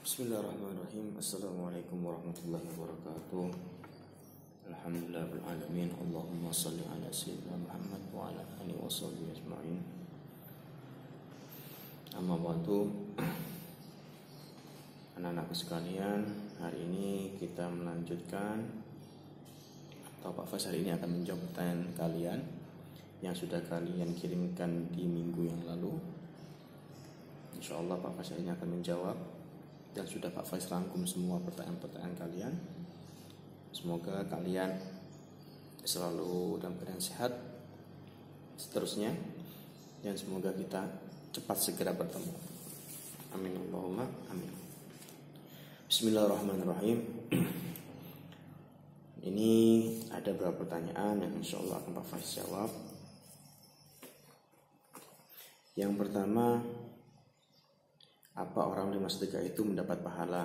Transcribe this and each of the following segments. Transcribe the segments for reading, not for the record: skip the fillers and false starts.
Bismillahirrahmanirrahim. Assalamualaikum warahmatullahi wabarakatuh. Alhamdulillahirabbil alamin. Allahumma shalli ala sayyidina Muhammad wa ala alihi washabbihi ajmain. Amma ba'du. Anak-anakku sekalian, hari ini kita melanjutkan atau Pak Fas hari ini akan menjawab pertanyaan kalian yang sudah kalian kirimkan di minggu yang lalu. Insyaallah Pak Fas hari ini akan menjawab dan sudah Pak Faiz rangkum semua pertanyaan-pertanyaan kalian. Semoga kalian selalu dalam keadaan sehat seterusnya, dan semoga kita cepat segera bertemu. Amin Allahumma amin. Bismillahirrahmanirrahim. Ini ada beberapa pertanyaan yang insya Allah akan Pak Faiz jawab. Yang pertama, apa orang menerima sedekah itu mendapat pahala?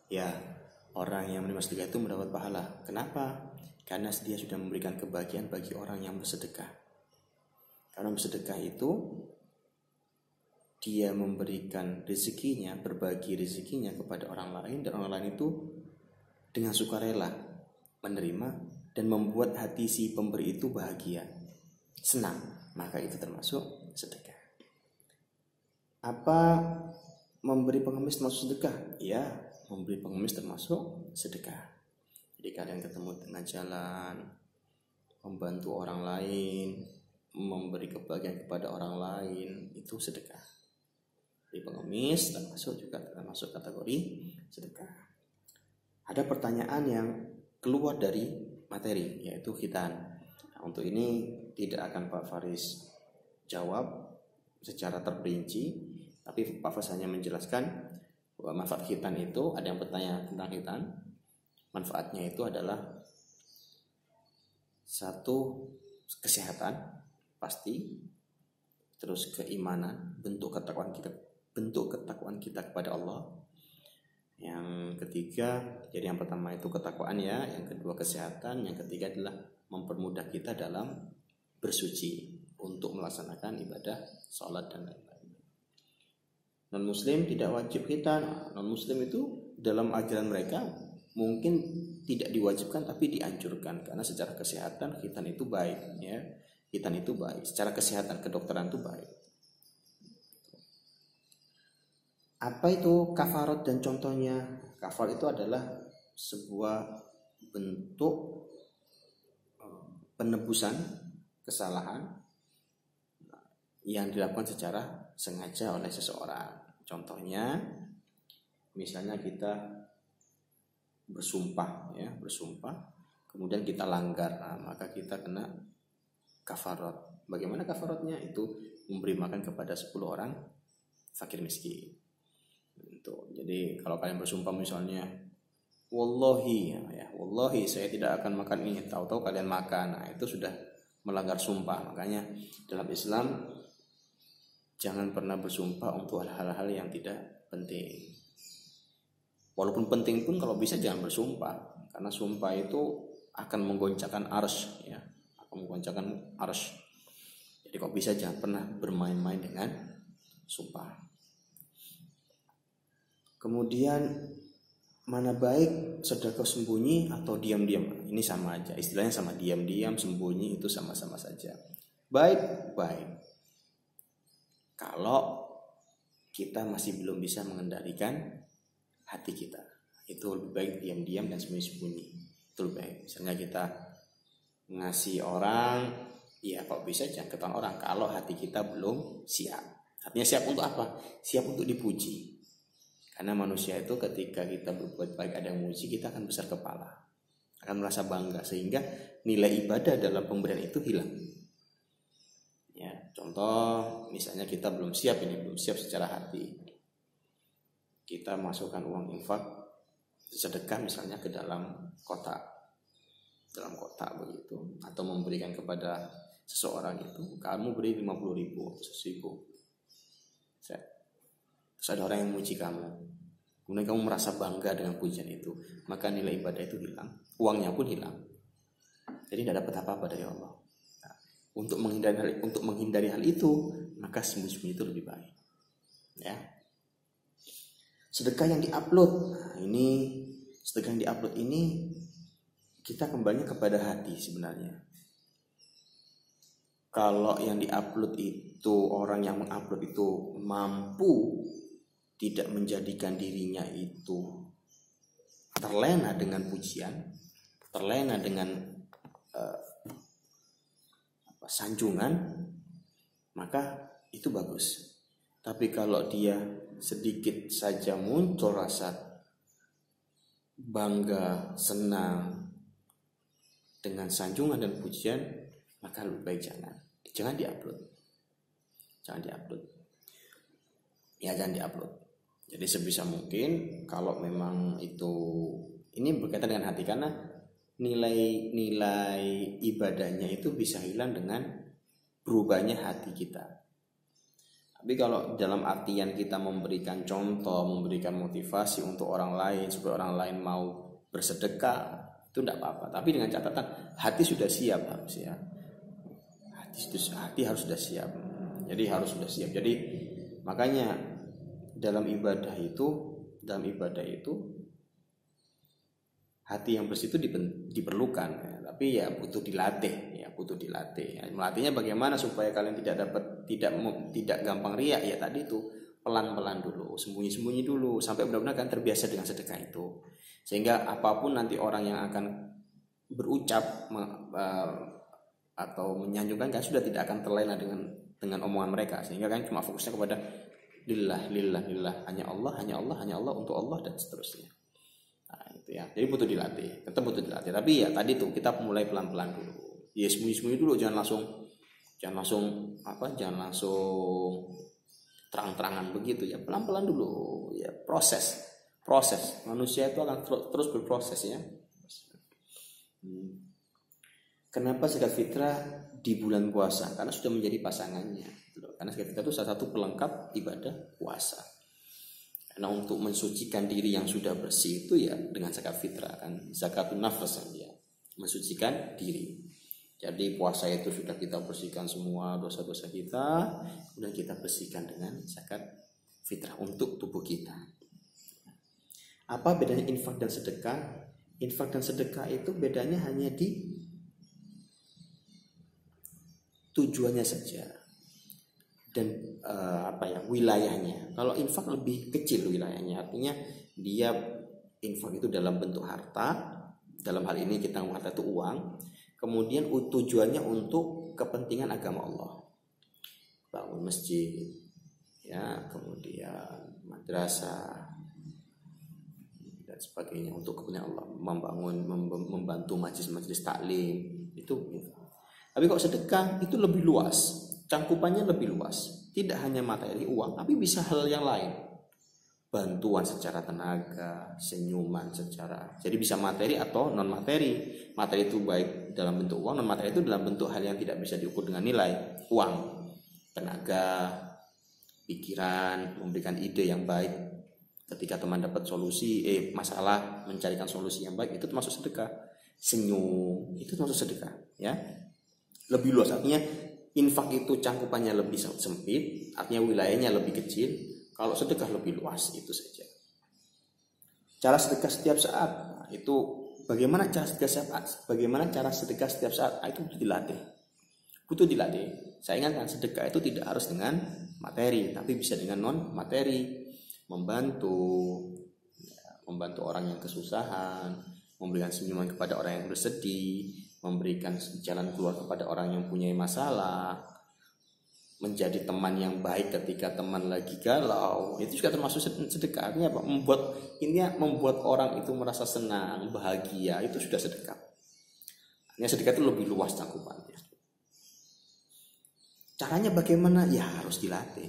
Ya, orang yang menerima sedekah itu mendapat pahala. Kenapa? Karena dia sudah memberikan kebahagiaan bagi orang yang bersedekah. Karena bersedekah itu dia memberikan rezekinya, berbagi rezekinya kepada orang lain, dan orang lain itu dengan sukarela menerima dan membuat hati si pemberi itu bahagia, senang. Maka itu termasuk sedekah. Apa memberi pengemis termasuk sedekah? Ya, memberi pengemis termasuk sedekah. Jadi kalian ketemu tengah jalan, membantu orang lain, memberi kebahagiaan kepada orang lain, itu sedekah. Jadi pengemis termasuk kategori sedekah. Ada pertanyaan yang keluar dari materi, yaitu khitan. Nah, untuk ini tidak akan Pak Faris jawab secara terperinci, tapi Pak Fas hanya menjelaskan bahwa manfaat khitan itu, ada yang bertanya tentang khitan. Manfaatnya itu adalah satu, kesehatan pasti, terus keimanan, bentuk ketakwaan kita kepada Allah. Yang ketiga, jadi yang pertama itu ketakwaan ya, yang kedua kesehatan, yang ketiga adalah mempermudah kita dalam bersuci untuk melaksanakan ibadah salat dan lain-lain. Non-muslim tidak wajib khitan. Non-muslim itu dalam ajaran mereka mungkin tidak diwajibkan tapi dianjurkan, karena secara kesehatan khitan itu baik ya. Khitan itu baik, secara kesehatan kedokteran itu baik. Apa itu kafarat dan contohnya? Kafarat itu adalah sebuah bentuk penebusan kesalahan yang dilakukan secara sengaja oleh seseorang. Contohnya, misalnya kita bersumpah, kemudian kita langgar, maka kita kena kafarat. Bagaimana kafaratnya? Itu memberi makan kepada 10 orang fakir miskin. Jadi kalau kalian bersumpah misalnya, wallahi saya tidak akan makan ini, tahu-tahu kalian makan, itu sudah melanggar sumpah. Makanya dalam Islam jangan pernah bersumpah untuk hal-hal yang tidak penting. Walaupun penting pun kalau bisa jangan bersumpah, karena sumpah itu akan menggoncangkan arsy ya, Jadi kalau bisa jangan pernah bermain-main dengan sumpah. Kemudian mana baik sedekah sembunyi atau diam-diam? Ini sama aja, istilahnya sama, diam-diam, sembunyi itu sama-sama saja. Baik. Kalau kita masih belum bisa mengendalikan hati kita, itu lebih baik diam-diam dan sembunyi-sembunyi. Itu lebih baik. Misalnya kita ngasih orang, ya kalau bisa jangan ketahuan orang kalau hati kita belum siap. Artinya siap untuk apa? Siap untuk dipuji. Karena manusia itu ketika kita berbuat baik, ada yang memuji, kita akan besar kepala, akan merasa bangga, sehingga nilai ibadah dalam pemberian itu hilang. Ya, contoh misalnya kita belum siap secara hati. Kita masukkan uang infak sedekah misalnya ke dalam kotak begitu, atau memberikan kepada seseorang itu, kamu beri 50.000 atau 1.000. Terus ada orang yang memuji kamu, kemudian kamu merasa bangga dengan pujian itu, maka nilai ibadah itu hilang, uangnya pun hilang. Jadi tidak dapat apa-apa dari Allah. Untuk menghindari hal itu, maka sembunyi-sembunyi itu lebih baik. Ya. Sedekah yang diupload. Nah, ini sedekah yang diupload ini kita kembalinya kepada hati sebenarnya. Kalau yang diupload itu, orang yang mengupload itu mampu tidak menjadikan dirinya itu terlena dengan pujian, terlena dengan sanjungan, maka itu bagus. Tapi kalau dia sedikit saja muncul rasa bangga, senang dengan sanjungan dan pujian, maka lebih baik jangan diupload. Jangan diupload. Ya, jangan diupload. Jadi sebisa mungkin kalau memang itu, ini berkaitan dengan hati, karena nilai ibadahnya itu bisa hilang dengan berubahnya hati kita. Tapi kalau dalam artian kita memberikan contoh, memberikan motivasi untuk orang lain supaya orang lain mau bersedekah, itu tidak apa-apa. Tapi dengan catatan hati sudah siap harus ya. Hati harus sudah siap. Jadi harus sudah siap. Jadi makanya dalam ibadah itu hati yang bersih itu diperlukan ya. Tapi ya butuh dilatih. Ya, melatihnya bagaimana supaya kalian tidak gampang riak ya, tadi itu pelan-pelan dulu, sembunyi-sembunyi dulu sampai benar-benar kalian terbiasa dengan sedekah itu. Sehingga apapun nanti orang yang akan berucap atau menyanjungkan, kalian sudah tidak akan terlena dengan omongan mereka, sehingga kalian cuma fokusnya kepada lillah, hanya Allah untuk Allah dan seterusnya. Nah, itu ya. Jadi butuh dilatih, tetap butuh dilatih. Tapi ya tadi tuh kita mulai pelan-pelan dulu. Ya sembunyi-sembunyi dulu, jangan langsung terang-terangan begitu ya. Pelan-pelan dulu ya, proses. Manusia itu akan terus berproses ya. Kenapa zakat fitrah di bulan puasa? Karena sudah menjadi pasangannya. Karena zakat fitrah itu salah satu pelengkap ibadah puasa. Karena untuk mensucikan diri yang sudah bersih itu ya dengan zakat fitrah, kan zakatun nafas ya, mensucikan diri. Jadi puasa itu sudah kita bersihkan semua dosa-dosa kita, kemudian kita bersihkan dengan zakat fitrah untuk tubuh kita. Apa bedanya infak dan sedekah? Infak dan sedekah itu bedanya hanya di tujuannya saja dan wilayahnya. Kalau infak lebih kecil wilayahnya, artinya dia infak itu dalam bentuk harta. Dalam hal ini kita ngomong harta itu uang. Kemudian tujuannya untuk kepentingan agama Allah, bangun masjid, ya, kemudian madrasah dan sebagainya untuk kepentingan Allah, membantu majelis taklim itu. Tapi kalau sedekah itu lebih luas, cangkupannya lebih luas, tidak hanya materi uang, tapi bisa hal yang lain. Bantuan secara tenaga, senyuman secara, jadi bisa materi atau non materi. Materi itu baik dalam bentuk uang, non materi itu dalam bentuk hal yang tidak bisa diukur dengan nilai uang. Tenaga, pikiran, memberikan ide yang baik ketika teman dapat solusi masalah, mencarikan solusi yang baik, itu termasuk sedekah. Senyum itu termasuk sedekah ya. Lebih luas, artinya infak itu cangkupannya lebih sempit, artinya wilayahnya lebih kecil. Kalau sedekah lebih luas, itu saja. Cara sedekah setiap saat, nah, itu bagaimana cara sedekah setiap saat? Itu butuh dilatih. Saya ingatkan, sedekah itu tidak harus dengan materi, tapi bisa dengan non materi. Membantu orang yang kesusahan, memberikan senyuman kepada orang yang bersedih, memberikan jalan keluar kepada orang yang punya masalah, menjadi teman yang baik ketika teman lagi galau, itu juga termasuk sedekah. Artinya apa? Membuat orang itu merasa senang, bahagia, itu sudah sedekah. Artinya sedekah itu lebih luas cakupannya. Caranya bagaimana? Ya harus dilatih.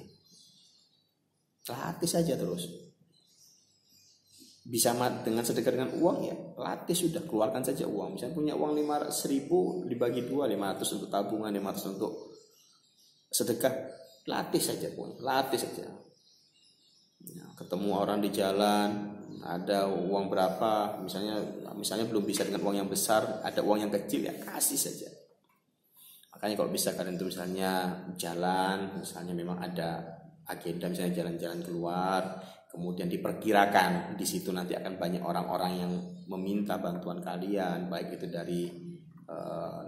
Latih saja terus. Bisa dengan sedekah dengan uang ya, latih sudah, keluarkan saja uang. Misalnya punya uang 500.000 dibagi 2, 500 untuk tabungan, 500 untuk sedekah, latih saja. Ya, ketemu orang di jalan, ada uang berapa, misalnya belum bisa dengan uang yang besar, ada uang yang kecil, ya kasih saja. Makanya kalau bisa kalian itu misalnya jalan, misalnya memang ada agenda, misalnya jalan-jalan keluar, kemudian diperkirakan di situ nanti akan banyak orang-orang yang meminta bantuan kalian, baik itu dari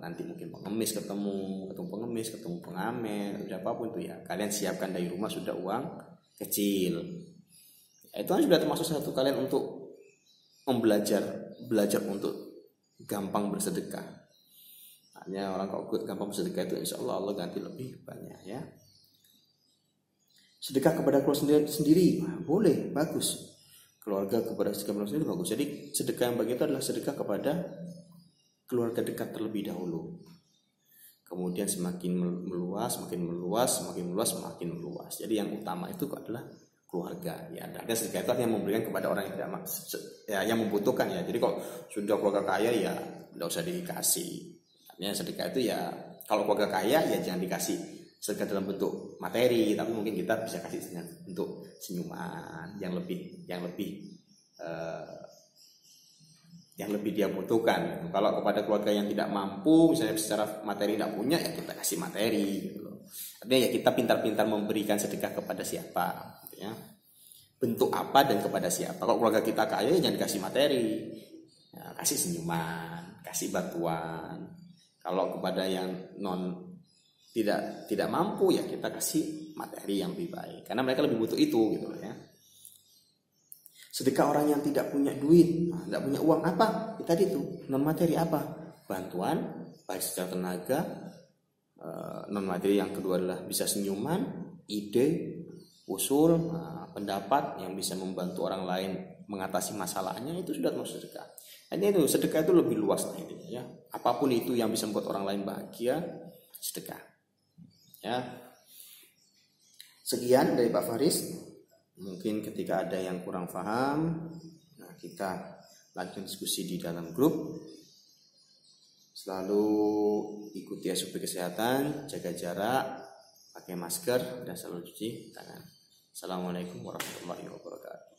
nanti mungkin pengemis ketemu pengemis, ketemu pengamen, apapun itu ya, kalian siapkan dari rumah sudah uang kecil. Itu kan sudah termasuk satu kalian untuk belajar untuk gampang bersedekah. Hanya orang kalau gampang bersedekah itu insya Allah ganti lebih banyak ya. Sedekah kepada keluarga sendiri boleh, bagus. Keluarga kepada keluarga sendiri bagus. Jadi sedekah yang begitu adalah sedekah kepada keluarga dekat terlebih dahulu. Kemudian semakin meluas. Jadi yang utama itu adalah keluarga. Ya, dan sedekah itu yang memberikan kepada orang yang tidak yang membutuhkan ya. Jadi kalau sudah keluarga kaya ya tidak usah dikasih. Artinya sedekah itu ya kalau keluarga kaya ya jangan dikasih sedekah dalam bentuk materi, tapi mungkin kita bisa kasih untuk senyuman yang lebih dia butuhkan. Kalau kepada keluarga yang tidak mampu, misalnya secara materi tidak punya, ya kita kasih materi gitu loh. Artinya ya kita pintar-pintar memberikan sedekah kepada siapa gitu ya. Bentuk apa dan kepada siapa. Kalau keluarga kita kaya ya jangan kasih materi, ya, kasih senyuman, kasih bantuan. Kalau kepada yang tidak mampu ya kita kasih materi yang lebih baik, karena mereka lebih butuh itu gitu loh ya. Sedekah orang yang tidak punya duit, tidak punya uang apa? Tadi itu non materi apa? Bantuan baik secara tenaga, non materi yang kedua adalah bisa senyuman, ide, usul, pendapat yang bisa membantu orang lain mengatasi masalahnya, itu sudah termasuk sedekah. Hanya itu sedekah itu lebih luas lah intinya ya. Apapun itu yang bisa membuat orang lain bahagia, sedekah. Ya. Sekian dari Pak Faris. Mungkin ketika ada yang kurang paham, kita lanjut diskusi di dalam grup. Selalu ikuti SOP kesehatan, jaga jarak, pakai masker, dan selalu cuci tangan. Assalamualaikum warahmatullahi wabarakatuh.